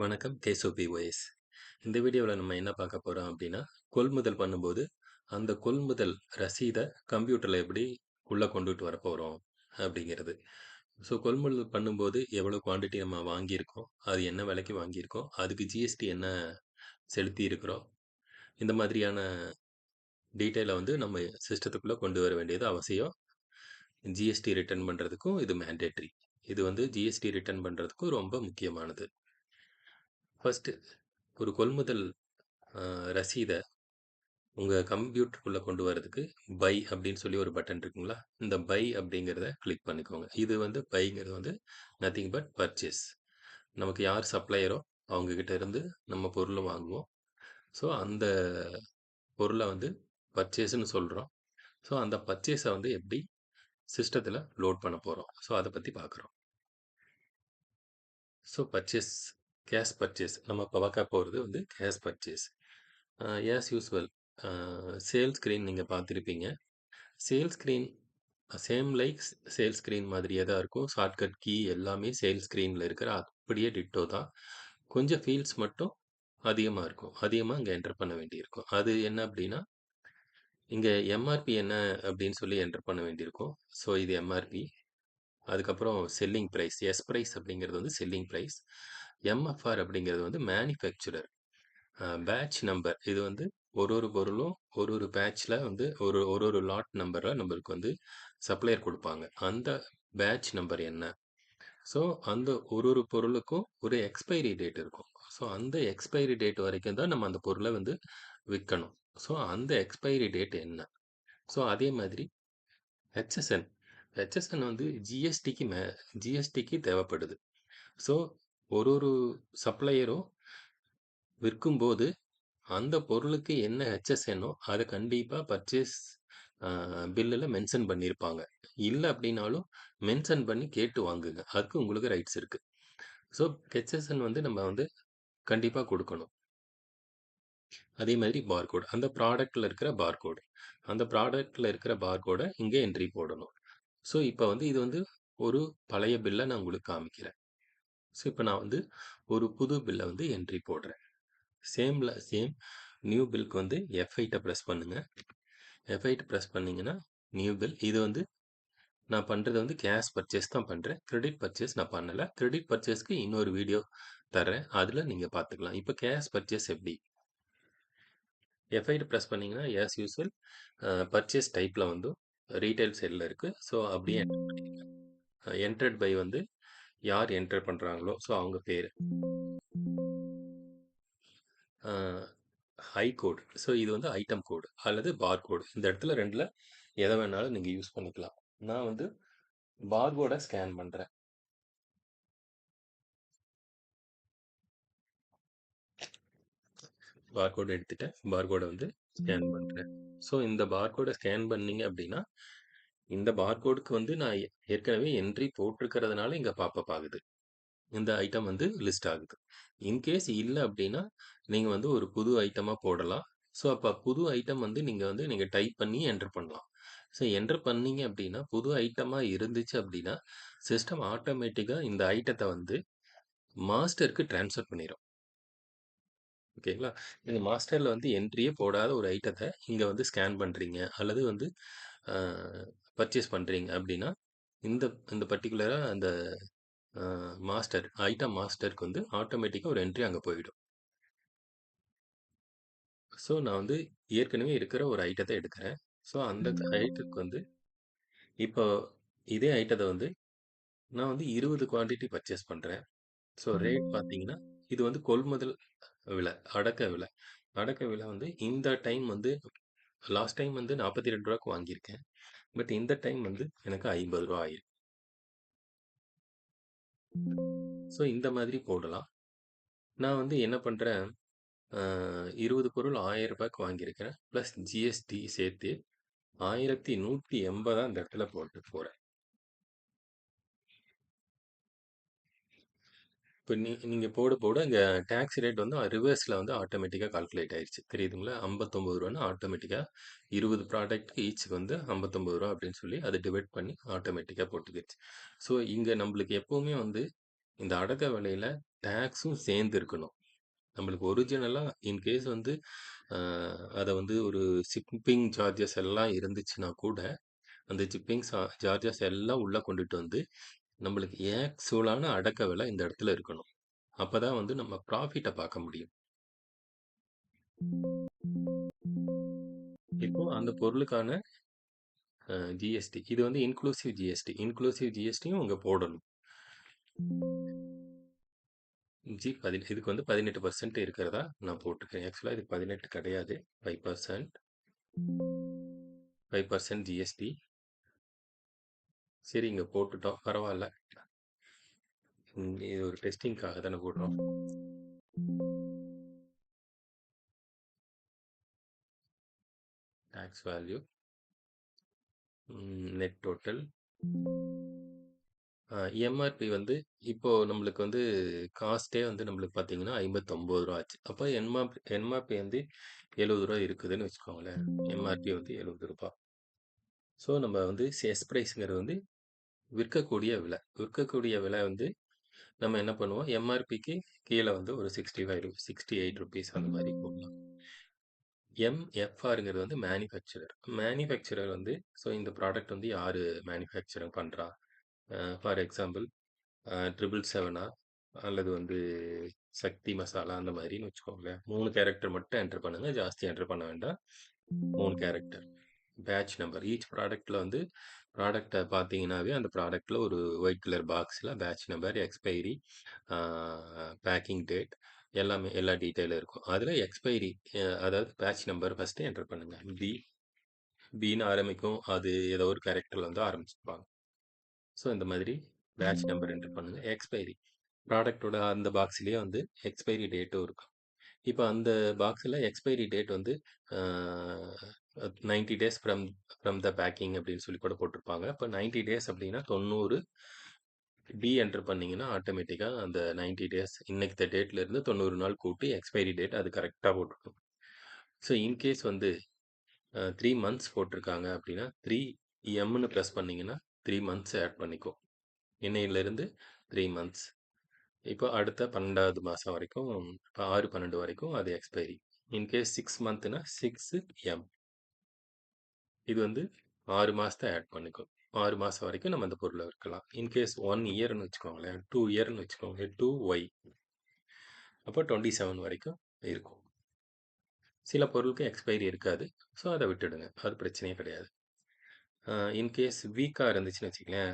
வணக்கம் கேசோபிஒய்எஸ். இந்த வீடியோவில் நம்ம என்ன பார்க்க போகிறோம் அப்படின்னா, கொள்முதல் பண்ணும்போது அந்த கொள்முதல் ரசீதை கம்ப்யூட்டரில் எப்படி உள்ளே கொண்டுட்டு வர போகிறோம் அப்படிங்கிறது. ஸோ கொள்முதல் பண்ணும்போது எவ்வளோ குவான்டிட்டி நம்ம வாங்கியிருக்கோம், அது என்ன விலைக்கு வாங்கியிருக்கோம், அதுக்கு ஜிஎஸ்டி என்ன செலுத்தி இருக்கிறோம், இந்த மாதிரியான டீட்டெயிலை வந்து நம்ம சிஸ்டத்துக்குள்ளே கொண்டு வர வேண்டியது அவசியம். ஜிஎஸ்டி ரிட்டர்ன் பண்ணுறதுக்கும் இது மேண்டேட்ரி. இது வந்து ஜிஎஸ்டி ரிட்டர்ன் பண்ணுறதுக்கும் ரொம்ப முக்கியமானது. ஃபஸ்ட்டு ஒரு கொள்முதல் ரசீதை உங்கள் கம்ப்யூட்டருக்குள்ளே கொண்டு வரதுக்கு பை அப்படின்னு சொல்லி ஒரு பட்டன் இருக்குங்களா, இந்த பை அப்படிங்கிறத கிளிக் பண்ணிக்கோங்க. இது வந்து பைங்கிறது வந்து நத்திங் பட் பர்ச்சேஸ். நமக்கு யார் சப்ளையரோ அவங்கக்கிட்ட இருந்து நம்ம பொருளை வாங்குவோம். ஸோ அந்த பொருளை வந்து பர்ச்சேஸ்ன்னு சொல்கிறோம். ஸோ அந்த பர்ச்சேஸை வந்து எப்படி சிஸ்டத்தில் லோட் பண்ண போகிறோம், ஸோ அதை பற்றி பார்க்குறோம். ஸோ பர்ச்சேஸ், கேஷ் பர்ச்சேஸ் நம்ம இப்போ பார்க்க போகிறது வந்து cash purchase. As usual sale screen நீங்கள் பார்த்துருப்பீங்க. Sale screen same like sale screen மாதிரியே தான் இருக்கும். ஷார்ட்கட் கீ எல்லாமே சேல் ஸ்க்ரீனில் இருக்கிற அப்படியே டிட்டோ தான். கொஞ்சம் ஃபீல்ட்ஸ் மட்டும் அதிகமாக இருக்கும். அதிகமாக இங்கே என்டர் பண்ண வேண்டியிருக்கும். அது என்ன அப்படின்னா, இங்கே எம்ஆர்பி என்ன அப்படின்னு சொல்லி என்டர் பண்ண வேண்டியிருக்கும். ஸோ இது எம்ஆர்பி. அதுக்கப்புறம் செல்லிங் ப்ரைஸ், எஸ் ப்ரைஸ் அப்படிங்கிறது வந்து செல்லிங் ப்ரைஸ். எம்எஃப்ஆர் அப்படிங்கிறது வந்து மேனுஃபேக்சரர் பேட்ச் நம்பர். இது வந்து ஒரு பொருளும் ஒரு பேட்ச்சில் வந்து ஒரு ஒரு லாட் நம்பரில் நம்மளுக்கு வந்து சப்ளையர் கொடுப்பாங்க. அந்த பேட்ச் நம்பர் என்ன? ஸோ அந்த ஒரு பொருளுக்கும் ஒரு எக்ஸ்பைரி டேட் இருக்கும். ஸோ அந்த எக்ஸ்பைரி டேட் வரைக்கும் தான் நம்ம அந்த பொருளை வந்து விற்கணும். ஸோ அந்த எக்ஸ்பைரி டேட் என்ன? ஸோ அதே மாதிரி ஹெச்எஸ்என் ஹெச்எஸ்என் வந்து ஜிஎஸ்டிக்கு தேவைப்படுது. ஸோ ஒரு சப்ளையரும் விற்கும்போது அந்த பொருளுக்கு என்ன ஹெச்எஸ்என்னோ அதை கண்டிப்பாக பர்ச்சேஸ் பில்லில் மென்ஷன் பண்ணியிருப்பாங்க. இல்லை அப்படின்னாலும் மென்ஷன் பண்ணி கேட்டு வாங்குங்க. அதுக்கு உங்களுக்கு ரைட்ஸ் இருக்குது. ஸோ ஹெச்எஸ்என் வந்து நம்ம வந்து கண்டிப்பாக கொடுக்கணும். அதே மாதிரி பார்கோடு, அந்த ப்ராடக்டில் இருக்கிற பார்கோடு, அந்த ப்ராடக்டில் இருக்கிற பார்கோடை இங்கே என்ட்ரி போடணும். ஸோ இப்போ வந்து இது வந்து ஒரு பழைய பில்லை நான் உங்களுக்கு காமிக்கிறேன். ஸோ இப்போ நான் வந்து ஒரு புது பில்லை வந்து என்ட்ரி போடுறேன். சேம் நியூ பில்க்கு வந்து F8 ப்ரெஸ் பண்ணுங்கள். F8 ப்ரெஸ் பண்ணிங்கன்னா நியூ பில். இது வந்து நான் பண்ணுறது வந்து கேஷ் பர்ச்சேஸ் தான் பண்ணுறேன். கிரெடிட் பர்ச்சேஸ் நான் பண்ணலை. கிரெடிட் பர்ச்சேஸ்க்கு இன்னொரு வீடியோ தரேன், அதில் நீங்கள் பார்த்துக்கலாம். இப்போ கேஷ் பர்ச்சேஸ் எப்படி? F8 ப்ரெஸ் பண்ணிங்கன்னா ஆஸ் யூஸ்வல் பர்ச்சேஸ் டைப்பில் வந்து ரீட்டைல் சைடில் இருக்குது. ஸோ அப்படியே என்டர்ட் பை வந்து யார் என்டர் பண்ணுறாங்களோ ஸோ அவங்க பேர், ஹை கோட். ஸோ இது வந்து ஐட்டம் கோடு அல்லது பார் கோடு. இந்த இடத்துல ரெண்டில் எதை வேணாலும் நீங்கள் யூஸ் பண்ணிக்கலாம். நான் வந்து பார்கோடை ஸ்கேன் பண்ணுறேன். பார்கோடை எடுத்துட்டேன். பார்கோடை வந்து ஸ்கேன் பண்ணுறேன். ஸோ இந்த பார்கோடை ஸ்கேன் பண்ணீங்க அப்படின்னா, இந்த பார்கோடுக்கு வந்து நான் ஏற்கனவே என்ட்ரி போட்டிருக்கிறதுனால இங்கே பாப்பப் ஆகுது. இந்த ஐட்டம் வந்து லிஸ்ட் ஆகுது. இன்கேஸ் இல்லை அப்படின்னா நீங்கள் வந்து ஒரு புது ஐட்டமாக போடலாம். ஸோ அப்போ புது ஐட்டம் வந்து நீங்கள் டைப் பண்ணி என்டர் பண்ணலாம். ஸோ என்டர் பண்ணீங்க அப்படின்னா புது ஐட்டமாக இருந்துச்சு அப்படின்னா சிஸ்டம் ஆட்டோமேட்டிக்காக இந்த ஐட்டத்தை வந்து மாஸ்டருக்கு ட்ரான்ஸ்ஃபர் பண்ணிடும். ஓகேங்களா? நீங்கள் மாஸ்டரில் வந்து என்ட்ரியே போடாத ஒரு ஐட்டத்தை இங்கே வந்து ஸ்கேன் பண்ணுறீங்க அல்லது வந்து பர்ச்சேஸ் பண்ணுறீங்க அப்படின்னா இந்த இந்த பர்டிகுலராக அந்த ஐட்டம் மாஸ்டருக்கு வந்து ஆட்டோமேட்டிக்காக ஒரு என்ட்ரி அங்கே போயிடும். ஸோ நான் வந்து ஏற்கனவே இருக்கிற ஒரு ஐட்டத்தை எடுக்கிறேன். ஸோ அந்த ஐட்டத்துக்கு வந்து இப்போ இதே ஐட்டத்தை வந்து நான் வந்து 20 குவான்டிட்டி பர்ச்சேஸ் பண்ணுறேன். ஸோ ரேட் பார்த்தீங்கன்னா இது வந்து கொள்முதல் விலை, அடக்க விலை. அடக்க விலை வந்து இந்த டைம் வந்து லாஸ்ட் டைம் வந்து 42 ரூபாய்க்கு வாங்கியிருக்கேன். பட் இந்த டைம் வந்து எனக்கு 50 ரூபா ஆயிருக்கு. ஸோ இந்த மாதிரி போடலாம். நான் வந்து என்ன பண்ணுறேன், 20 பொருள் 1000 ரூபாய்க்கு வாங்கியிருக்கிறேன். ப்ளஸ் ஜிஎஸ்டி சேர்த்து 1180 அந்த இடத்துல போட்டு போகிறேன். இப்போ நீங்கள் போட இங்கே டேக்ஸ் ரேட் வந்து ரிவர்ஸில் வந்து ஆட்டோமேட்டிக்காக கால்குலேட் ஆயிடுச்சு. தெரியுதுங்களா? 59 ரூபான்னு ஆட்டோமேட்டிக்காக 20 ப்ராடக்ட்டுக்கு ஈச்சுக்கு வந்து 59 ரூபா அப்படின்னு சொல்லி அதை டிவைட் பண்ணி ஆட்டோமேட்டிக்காக போட்டுக்கிடுச்சு. ஸோ இங்கே நம்மளுக்கு எப்போவுமே வந்து இந்த அடக்க விலையில டாக்ஸும் சேர்ந்து இருக்கணும். நம்மளுக்கு ஒரிஜினலா இன்கேஸ் வந்து அத வந்து ஒரு ஷிப்பிங் சார்ஜஸ் எல்லாம் இருந்துச்சுன்னா கூட, அந்த ஷிப்பிங் சார்ஜஸ் எல்லாம் உள்ள கொண்டுட்டு வந்து, நம்மளுக்கு ஆக்சுவலான அடக்க விலை இந்த இடத்துல இருக்கணும். அப்பதான் வந்து நம்ம ப்ராஃபிட்ட பார்க்க முடியும். இப்போ அந்த பொருளுக்கான ஜிஎஸ்டி. இது வந்து இன்க்ளூசிவ் ஜிஎஸ்டி. இன்க்ளூசிவ் ஜிஎஸ்டியும் அங்க போடணும். இதுக்கு வந்து 18% இருக்கிறதா நான் போட்டிருக்கேன். ஆக்சுவலா இதுக்கு 18 கிடையாது. 5%. 5% ஜிஎஸ்டி. சரி, இங்க போட்டுட்டோம். பரவால்ல. இது ஒரு டெஸ்டிங்காக தானே போடுறோம். Tax value, net total, MRP வந்து இப்போ நம்மளுக்கு வந்து காஸ்ட்டே வந்து நம்மளுக்கு பார்த்தீங்கன்னா ரூ. 59 ஆச்சு. அப்போ எம்ஆர்பி வந்து ரூ. 70 இருக்குதுன்னு வச்சுக்கோங்களேன். எம்ஆர்பி வந்து ரூ. 70. ஸோ நம்ம வந்து சேல்ஸ் ப்ரைஸ்ங்கிறது வந்து விற்கக்கூடிய விலை. விற்கக்கூடிய விலை வந்து நம்ம என்ன பண்ணுவோம், எம்ஆர்பிக்கு கீழே வந்து ஒரு 65 68 ருபீஸ் அந்த மாதிரி போடலாம். எம்எஃப்ஆருங்கிறது வந்து மேனுஃபேக்சரர். மேனுஃபேக்சரர் வந்து ஸோ இந்த ப்ராடக்ட் வந்து யார் மேனுஃபேக்சரிங் பண்ணுறா? ஃபார் எக்ஸாம்பிள் 777 அல்லது வந்து சக்தி மசாலா அந்த மாதிரின்னு வச்சுக்கோங்களேன். 3 கேரக்டர் மட்டும் என்டர் பண்ணுங்க. ஜாஸ்தி என்டர் பண்ண வேண்டாம். 3 கேரக்டர். Batch number. ஈச் ப்ராடக்ட்ல வந்து ப்ராடக்ட்டை பார்த்தீங்கன்னாவே அந்த ப்ராடக்ட்ல ஒரு ஒயிட் கலர் பாக்ஸில் batch number, expiry, packing date எல்லாமே எல்லா டீட்டெயிலும் இருக்கும். அதில் எக்ஸ்பைரி அதாவது பேட்ச் நம்பர் ஃபஸ்ட்டு என்டர் பண்ணுங்க. பின்னு ஆரம்பிக்கும். அது ஏதோ ஒரு கேரக்டர்ல வந்து ஆரம்பிச்சிருப்பாங்க. ஸோ இந்த மாதிரி பேட்ச் நம்பர் என்டர் பண்ணுங்க. எக்ஸ்பைரி ப்ராடக்ட்டோட அந்த பாக்ஸ்லேயே வந்து எக்ஸ்பைரி டேட்டும் இருக்கும். இப்போ அந்த பாக்ஸில் எக்ஸ்பைரி டேட் வந்து 90 டேஸ் ஃப்ரம் த பேக்கிங் அப்படின்னு சொல்லி கூட போட்டிருப்பாங்க. இப்போ 90 டேஸ் அப்படின்னா 90 டி என்டர் பண்ணீங்கன்னா ஆட்டோமேட்டிக்காக அந்த 90 டேஸ் இன்னைக்கு டேட்லேருந்து 90 நாள் கூட்டி எக்ஸ்பைரி டேட் அது கரெக்டாக போட்டுருக்கும். ஸோ இன்கேஸ் வந்து 3 மந்த்ஸ் போட்டிருக்காங்க அப்படின்னா 3 ப்ரெஸ் பண்ணிங்கன்னா 3 மந்த்ஸ் ஆட் பண்ணிக்கும். இன்னையிலேருந்து 3 மந்த்ஸ். இப்போ அடுத்த 12வது மாதம் வரைக்கும், இப்போ 6/12 வரைக்கும் அது எக்ஸ்பைரி. In case 6 மந்த்னா 6M. இது வந்து 6 மாதத்தை ஆட் பண்ணிக்கும். 6 மாதம் வரைக்கும் நம்ம அந்த பொருளை விற்கலாம். இன்கேஸ் 1 இயர்னு வச்சுக்கோங்களேன், 2 இயர்னு வச்சுக்கோங்க, 2Y. அப்போ 27 வரைக்கும் இருக்கும். சில பொருளுக்கு எக்ஸ்பைரி இருக்காது. ஸோ அதை விட்டுடுங்க. அது பிரச்சனையே கிடையாது. இன்கேஸ் வீக்காக இருந்துச்சுன்னு வச்சுக்கலேன்,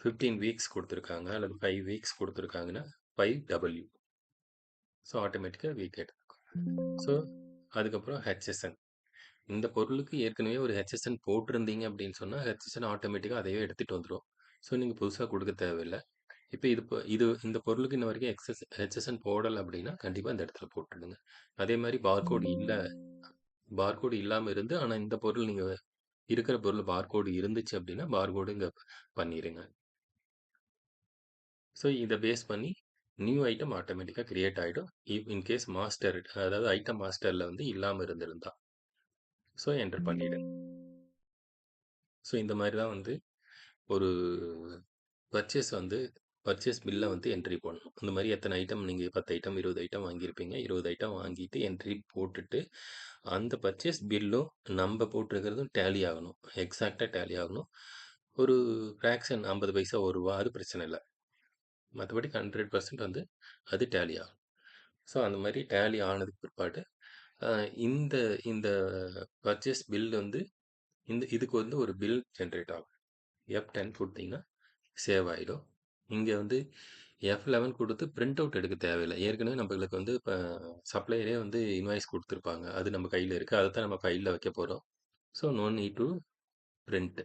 15 வீக்ஸ் கொடுத்துருக்காங்க அல்லது 5 வீக்ஸ் கொடுத்துருக்காங்கன்னா 5W. ஸோ ஆட்டோமேட்டிக்காக வீக் எடுத்துக்கும். ஸோ அதுக்கப்புறம் ஹெச்எஸ்என். இந்த பொருளுக்கு ஏற்கனவே ஒரு ஹெச்எஸ்என் போட்டிருந்தீங்க அப்படின்னு சொன்னால் ஹெச்எஸ்என் ஆட்டோமேட்டிக்காக அதையே எடுத்துகிட்டு வந்துடும். ஸோ நீங்கள் புதுசாக கொடுக்க தேவையில்லை. இப்போ இந்த பொருளுக்கு இன்ன வரைக்கும் ஹெச்எஸ்என் போடலை அப்படின்னா கண்டிப்பாக இந்த இடத்துல போட்டுடுங்க. அதே மாதிரி பார்கோடு இல்லாமல் இருந்து ஆனால் இந்த பொருள் நீங்கள் இருக்கிற பொருள் பார்கோடு இருந்துச்சு அப்படின்னா பார்கோடு இங்கே பண்ணிடுங்க. ஸோ இதை பேஸ் பண்ணி நியூ ஐட்டம் ஆட்டோமேட்டிக்காக கிரியேட் ஆகிடும். இன்கேஸ் மாஸ்டர் அதாவது ஐட்டம் மாஸ்டரில் வந்து இல்லாமல் இருந்திருந்தா. ஸோ என்டர் பண்ணிவிடுங்க. ஸோ இந்த மாதிரி தான் வந்து ஒரு பர்ச்சேஸ் பில்லை வந்து என்ட்ரி பண்ணணும். இந்த மாதிரி எத்தனை ஐட்டம் நீங்கள் 10 ஐட்டம் 20 ஐட்டம் வாங்கியிருப்பீங்க. 20 ஐட்டம் வாங்கிட்டு என்ட்ரி போட்டுட்டு அந்த பர்ச்சேஸ் பில்லும் நம்ம போட்டிருக்கிறதும் டேலி ஆகணும். எக்ஸாக்டாக டேலி ஆகணும். ஒரு ஃப்ராக்ஷன் 50 பைசா ரூ. 1 அது பிரச்சனை இல்லை. மற்றபடி 100% வந்து அது டேலி ஆகும். ஸோ அந்த மாதிரி டேலி ஆனதுக்கு பிற்பாடு இந்த இந்த பர்ச்சேஸ் பில் வந்து இதுக்கு வந்து ஒரு பில் ஜென்ரேட் ஆகும். F10 கொடுத்தீங்கன்னா சேவ் ஆகிடும். இங்கே வந்து F11 கொடுத்து பிரிண்ட் அவுட் எடுக்க தேவையில்லை. ஏற்கனவே நம்மளுக்கு வந்து இப்போ சப்ளையரே வந்து இன்வாய்ஸ் கொடுத்துருப்பாங்க. அது நம்ம கையில் இருக்குது. அதை தான் நம்ம ஃபைலில் வைக்க போகிறோம். So no need to print.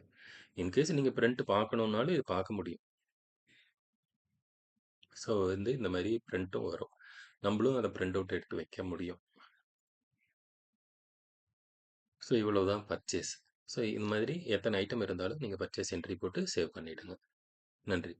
In case நீங்கள் பிரிண்ட் பார்க்கணுன்னாலும் இது பார்க்க முடியும். ஸோ வந்து இந்த மாதிரி பிரிண்ட்டும் வரும். நம்மளும் அதை பிரிண்ட் அவுட் எடுத்து வைக்க முடியும். ஸோ இவ்வளோ தான் பர்ச்சேஸ். ஸோ இந்த மாதிரி எத்தனை ஐட்டம் இருந்தாலும் நீங்கள் பர்ச்சேஸ் என்ட்ரி போட்டு சேவ் பண்ணிவிடுங்க. நன்றி.